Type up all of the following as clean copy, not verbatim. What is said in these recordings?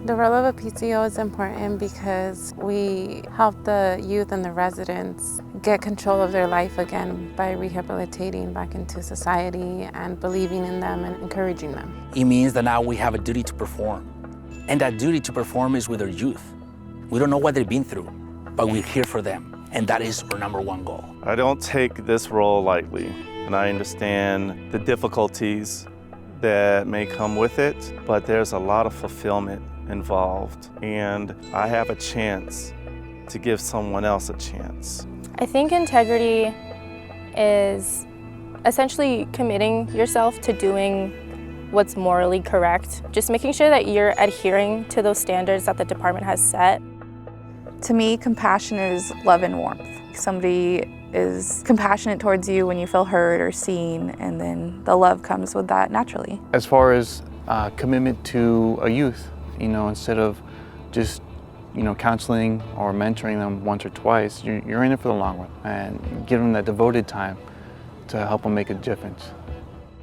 The role of a PTO is important because we help the youth and the residents get control of their life again by rehabilitating back into society and believing in them and encouraging them. It means that now we have a duty to perform. And that duty to perform is with our youth. We don't know what they've been through, but we're here for them. And that is our number one goal. I don't take this role lightly, and I understand the difficulties that may come with it, but there's a lot of fulfillment involved, and I have a chance to give someone else a chance. I think integrity is essentially committing yourself to doing what's morally correct, just making sure that you're adhering to those standards that the department has set. To me, compassion is love and warmth. Somebody is compassionate towards you when you feel heard or seen, and then the love comes with that naturally. As far as commitment to a youth, instead of just, counseling or mentoring them once or twice, you're in it for the long run and give them that devoted time to help them make a difference.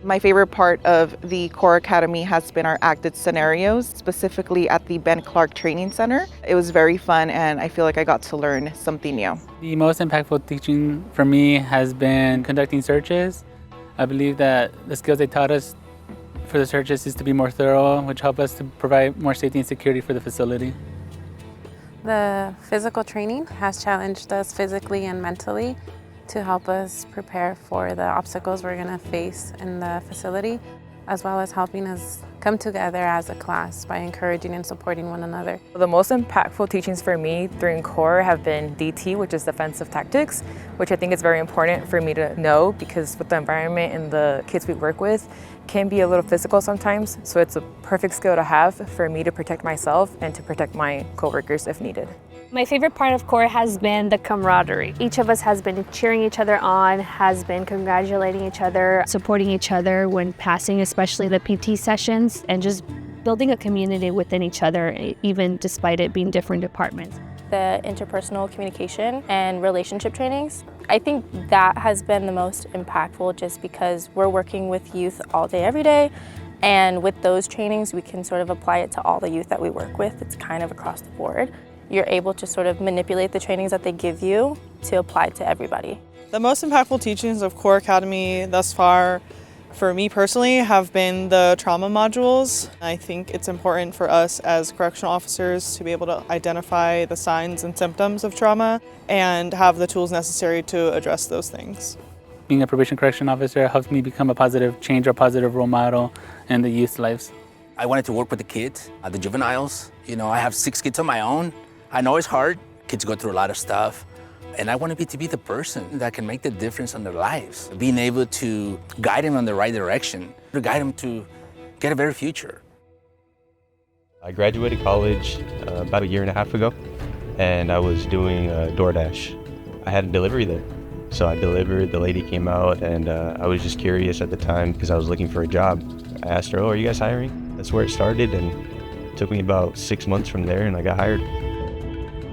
My favorite part of the Core Academy has been our acted scenarios, specifically at the Ben Clark Training Center. It was very fun, and I feel like I got to learn something new. The most impactful teaching for me has been conducting searches. I believe that the skills they taught us for the searches is to be more thorough, which help us to provide more safety and security for the facility. The physical training has challenged us physically and mentally to help us prepare for the obstacles we're going to face in the facility, as well as helping us come together as a class by encouraging and supporting one another. The most impactful teachings for me during Core have been DT, which is defensive tactics, which I think is very important for me to know because with the environment and the kids we work with can be a little physical sometimes, so it's a perfect skill to have for me to protect myself and to protect my coworkers if needed. My favorite part of Core has been the camaraderie. Each of us has been cheering each other on, has been congratulating each other, supporting each other when passing, especially the PT sessions, and just building a community within each other, even despite it being different departments. The interpersonal communication and relationship trainings, I think that has been the most impactful just because we're working with youth all day, every day. And with those trainings, we can sort of apply it to all the youth that we work with. It's kind of across the board. You're able to sort of manipulate the trainings that they give you to apply to everybody. The most impactful teachings of Core Academy thus far, for me personally, have been the trauma modules. I think it's important for us as correctional officers to be able to identify the signs and symptoms of trauma and have the tools necessary to address those things. Being a probation correction officer helps me become a positive change or positive role model in the youth's lives. I wanted to work with the kids, the juveniles. I have 6 kids of my own. I know it's hard. Kids go through a lot of stuff. And I want to be the person that can make the difference in their lives. Being able to guide them in the right direction, to guide them to get a better future. I graduated college about a year and a half ago, and I was doing DoorDash. I had a delivery there. So I delivered, the lady came out, and I was just curious at the time because I was looking for a job. I asked her, are you guys hiring? That's where it started, and it took me about 6 months from there, and I got hired.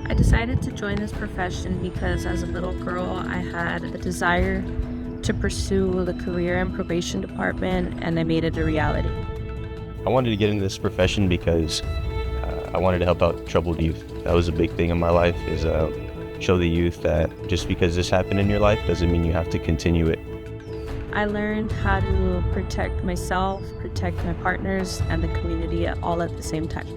I decided to join this profession because as a little girl, I had the desire to pursue the career and probation department, and I made it a reality. I wanted to get into this profession because I wanted to help out troubled youth. That was a big thing in my life, is show the youth that just because this happened in your life doesn't mean you have to continue it. I learned how to protect myself, protect my partners, and the community all at the same time.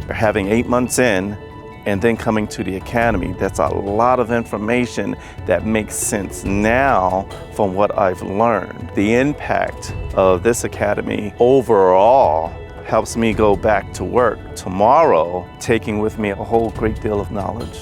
Having 8 months in and then coming to the academy, that's a lot of information that makes sense now from what I've learned. The impact of this academy overall helps me go back to work tomorrow, taking with me a whole great deal of knowledge.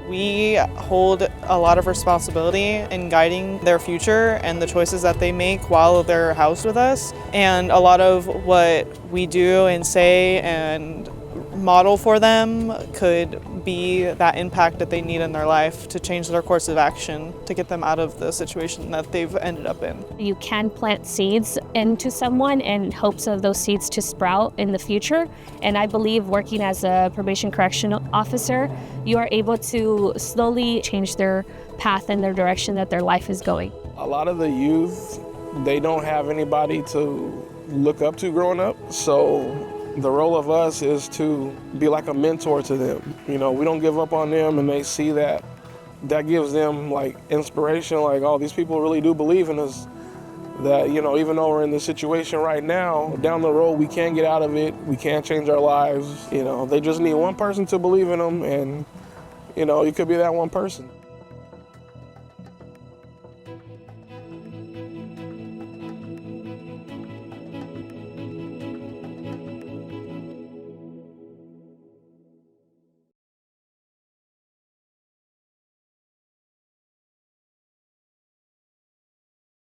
We hold a lot of responsibility in guiding their future and the choices that they make while they're housed with us. And a lot of what we do and say and model for them could be that impact that they need in their life to change their course of action, to get them out of the situation that they've ended up in. You can plant seeds into someone in hopes of those seeds to sprout in the future. And I believe working as a probation correctional officer, you are able to slowly change their path and their direction that their life is going. A lot of the youth they don't have anybody to look up to growing up. So the role of us is to be like a mentor to them. You know, we don't give up on them, and they see that. That gives them like inspiration, like, oh, these people really do believe in us. That, you know, even though we're in this situation right now, down the road we can get out of it, we can change our lives. You know, they just need one person to believe in them, and, you know, you could be that one person.